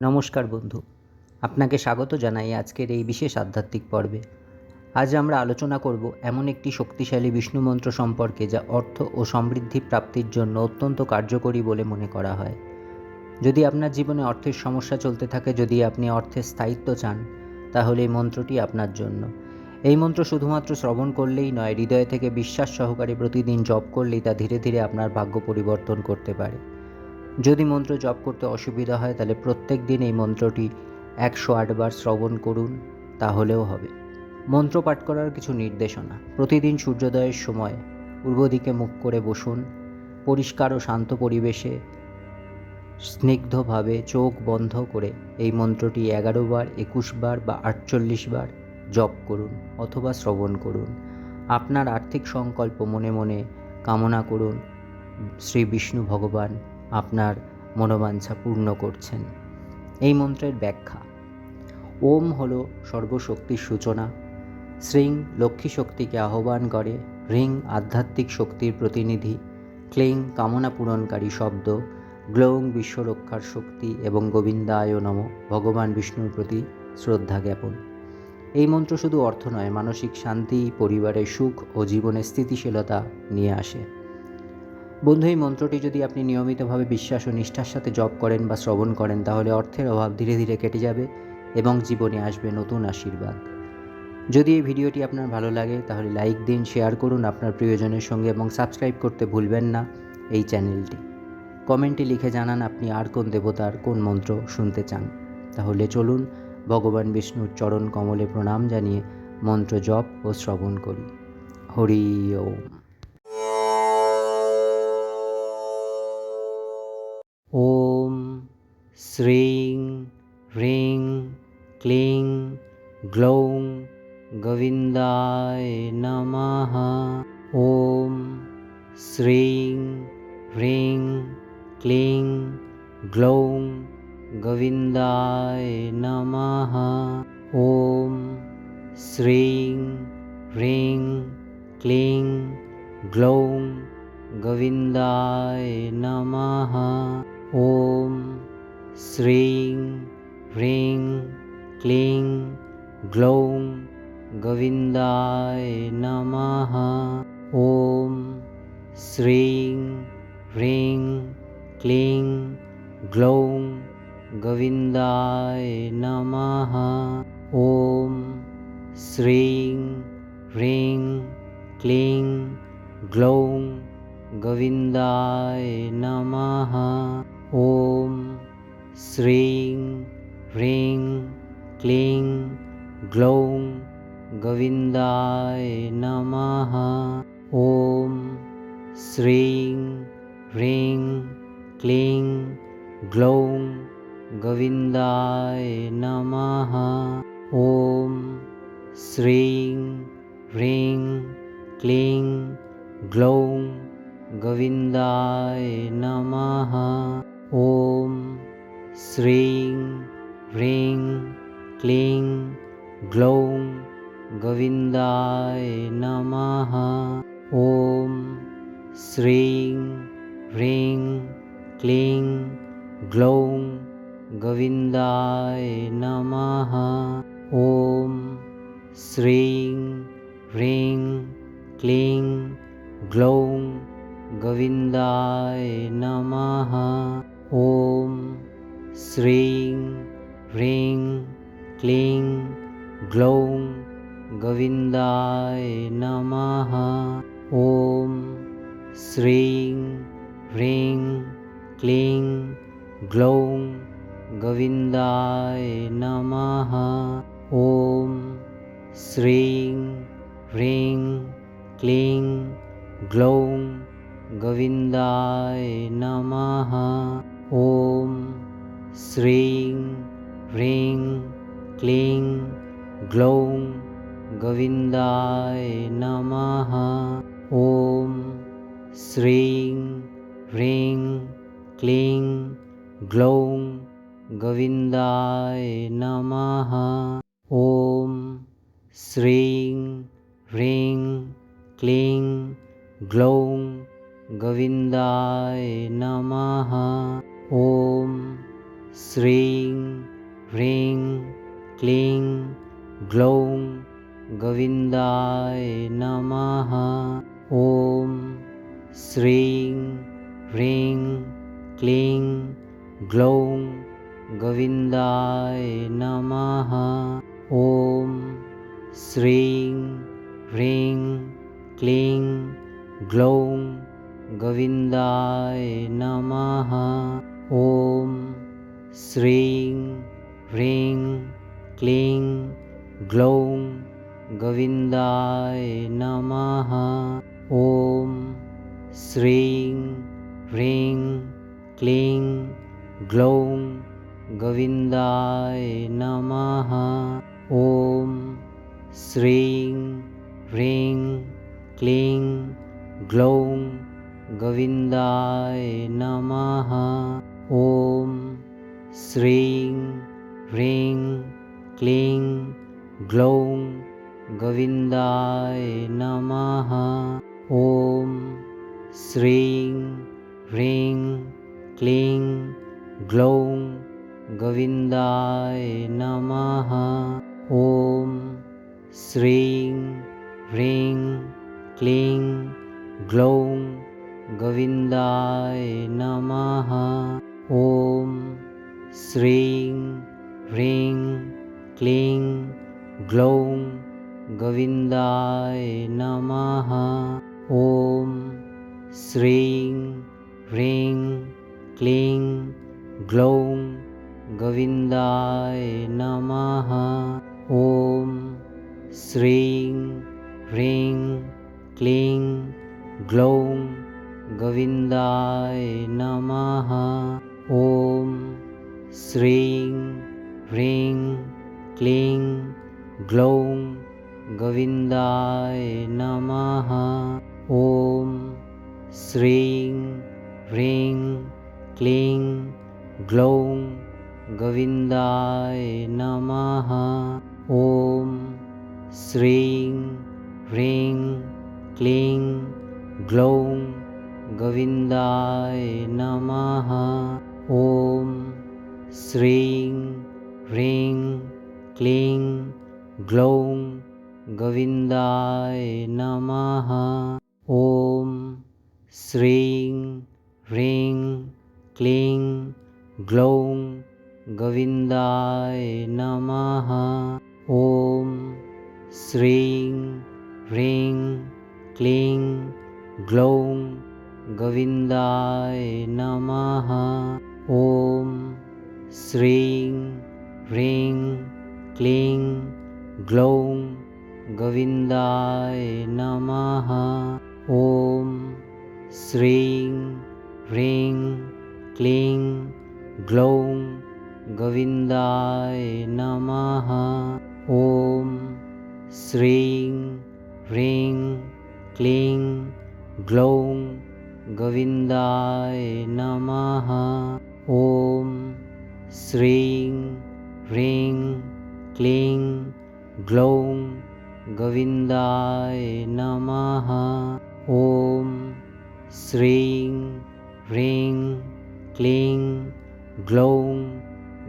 নমস্কার বন্ধু, আপনাকে স্বাগত জানাই আজকের এই বিশেষ আধ্যাত্মিক পর্বে। আজ আমরা আলোচনা করব এমন একটি শক্তিশালী বিষ্ণু মন্ত্র সম্পর্কে যা অর্থ ও সমৃদ্ধি প্রাপ্তির জন্য অত্যন্ত কার্যকরী বলে মনে করা হয়। যদি আপনার জীবনে অর্থের সমস্যা চলতে থাকে, যদি আপনি অর্থের স্থায়িত্ব চান, তাহলে এই মন্ত্রটি আপনার জন্য। এই মন্ত্র শুধুমাত্র শ্রবণ করলেই নয়, হৃদয় থেকে বিশ্বাস সহকারে প্রতিদিন জপ করলেই তা ধীরে ধীরে আপনার ভাগ্য পরিবর্তন করতে পারে। যদি মন্ত্র জপ করতে অসুবিধা হয়, তাহলে প্রত্যেক দিন এই মন্ত্রটি 108 বার শ্রবণ করুন, তাহলেও হবে। মন্ত্র পাঠ করার কিছু নির্দেশনা: প্রতিদিন সূর্যোদয়ের সময় পূর্ব দিকে মুখ করে বসুন। পরিষ্কার ও শান্ত পরিবেশে স্নিগ্ধভাবে চোখ বন্ধ করে এই মন্ত্রটি 11 বার, 21 বার বা 48 বার জপ করুন অথবা শ্রবণ করুন। আপনার আর্থিক সংকল্প মনে মনে কামনা করুন। শ্রী বিষ্ণু ভগবান আপনার মনোবাঞ্ছা পূর্ণ করছেন। এই মন্ত্রের ব্যাখ্যা: ওম হল সর্বশক্তির সূচনা, শ্রীং লক্ষ্মী শক্তিকে আহ্বান করে, হ্রিং আধ্যাত্মিক শক্তির প্রতিনিধি, ক্লিং কামনা পূরণকারী শব্দ, গ্লৌং বিশ্বরক্ষার শক্তি এবং গোবিন্দায় নমঃ ভগবান বিষ্ণুর প্রতি শ্রদ্ধা জ্ঞাপন। এই মন্ত্র শুধু অর্থ নয়, মানসিক শান্তি, পরিবারের সুখ ও জীবনের স্থিতিশীলতা নিয়ে আসে। বন্ধু, এই মন্ত্রটি যদি আপনি নিয়মিতভাবে বিশ্বাস ও নিষ্ঠার সাথে জপ করেন বা শ্রবণ করেন, তাহলে অর্থের অভাব ধীরে ধীরে কেটে যাবে এবং জীবনে আসবে নতুন আশীর্বাদ। যদি এই ভিডিওটি আপনার ভালো লাগে, তাহলে লাইক দিন, শেয়ার করুন আপনার প্রিয়জনের সঙ্গে এবং সাবস্ক্রাইব করতে ভুলবেন না এই চ্যানেলটি। কমেন্টে লিখে জানান আপনি আর কোন দেবতার কোন মন্ত্র শুনতে চান। তাহলে চলুন ভগবান বিষ্ণুর চরণ কমলে প্রণাম জানিয়ে মন্ত্র জপ ও শ্রবণ করি। হরি ওম। ওম শ্রীং হ্রিং ক্লিং গ্লৌং গোবিন্দায় নমঃ। ওম শ্রীং হ্রিং ক্লিং গ্লৌং গোবিন্দায় নমঃ। ওম শ্রীং হ্রিং ক্লিং গ্লৌং গোবিন্দায় নমঃ। ওম শ্রীং হ্রিং ক্লিং গ্লৌং গোবিন্দায় নমঃ। ওম শ্রীং হ্রিং ক্লিং গ্লৌং গোবিন্দায় নমঃ। ওম শ্রীং হ্রিং ক্লিং গ্লৌং গোবিন্দায় নমঃ। ওম শ্রীং হ্রিং ক্লিং গ্লৌং গোবিন্দায় নমঃ। ওম শ্রীং হ্রিং ক্লিং গ্লৌং গোবিন্দায় নমঃ। ওম শ্রীং হ্রিং ক্লিং গ্লৌং গোবিন্দায় নমঃ। ওম শ্রীং হ্রিং ক্লিং গ্লৌং গোবিন্দায় নমঃ। ওম শ্রীং হ্রিং ক্লিং গ্লৌং গোবিন্দায় নমঃ। ওম শ্রীং হ্রিং ক্লিং গ্লৌং গোবিন্দায় নমঃ। ওম শ্রীং হ্রিং ক্লিং গ্লৌং গোবিন্দায় নমঃ। ওম শ্রীং হ্রিং ক্লিং গ্লৌং গোবিন্দায় নমঃ। ওম শ্রীং হ্রিং ক্লিং গ্লৌং গোবিন্দায় নমঃ। ওম শ্রীং হ্রিং ক্লিং গ্লৌং গোবিন্দায় নমঃ। ওম শ্রীং হ্রিং ক্লিং গ্লৌং গোবিন্দায় নমঃ। ওম শ্রীং হ্রিং ক্লিং গ্লৌং গোবিন্দায় নমঃ। ওম श्रीं ह्रीं क्लीं ग्लौं गोविन्दाय नमः। ॐ श्रीं ह्रीं क्लीं ग्लौं गोविन्दाय नमः। ॐ श्रीं ह्रीं क्लीं ग्लौं गोविन्दाय नमः। ॐ श्रीं ह्रीं क्लीं ग्लौं गोविन्दाय नमः। ॐ श्रीं ह्रीं क्लीं ग्लौं गोविन्दाय नमः। ॐ श्रीं ह्रीं क्लीं ग्लौं गोविन्दाय नमः। ॐ श्रीं ह्रीं क्लीं ग्लौं गोविन्दाय नमः। ॐ श्रीं ह्रीं क्लीं ग्लौं गोविन्दाय नमः। ॐ श्रीं ह्रीं क्लीं ग्लौं गोविन्दाय नमः। ॐ श्रीं ह्रीं क्लीं ग्लौं गोविन्दाय नमः। ॐ श्रीं ह्रीं क्लीं ग्लौं गोविन्दाय नमः। ॐ श्रीं ह्रीं क्लीं ग्लौं गोविन्दाय नमः। ॐ श्रीं ह्रीं क्लीं ग्लौं गोविन्दाय नमः। ॐ श्रीं ह्रीं क्लीं ग्लौं गोविन्दाय नमः। ॐ श्रीं ह्रीं क्लीं ग्लौं गोविन्दाय नमः। ॐ श्रीं ह्रीं क्लीं ग्लौं गोविन्दाय नमः। ॐ श्रीं ह्रीं क्लीं ग्लौं गोविन्दाय नमः। ॐ श्रीं ह्रीं क्लीं ग्लौं गोविन्दाय नमः। ॐ श्रीं ह्रीं क्लीं ग्लौं गोविन्दाय नमः। ॐ श्रीं ह्रीं क्लीं ग्लौं गोविन्दाय नमः। ॐ श्रीं ह्रीं क्लीं ग्लौं गोविन्दाय नमः। ॐ श्रीं ह्रीं क्लीं ग्लौं गोविन्दाय नमः। ॐ श्रीं ह्रीं क्लीं ग्लौं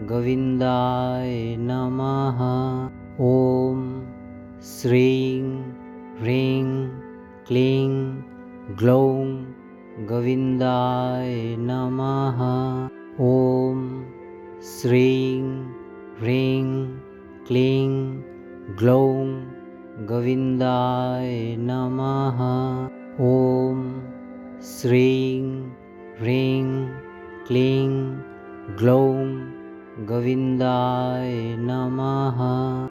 गोविन्दाय नमः। ॐ श्रीं ह्रीं क्लीं ग्लौं गोविन्दाय नमः। ॐ श्रीं ह्रीं क्लीं ग्लौं गोविन्दाय नमः। ॐ श्रीं ह्रीं क्लीं ग्लौं गोविन्दाय नमः।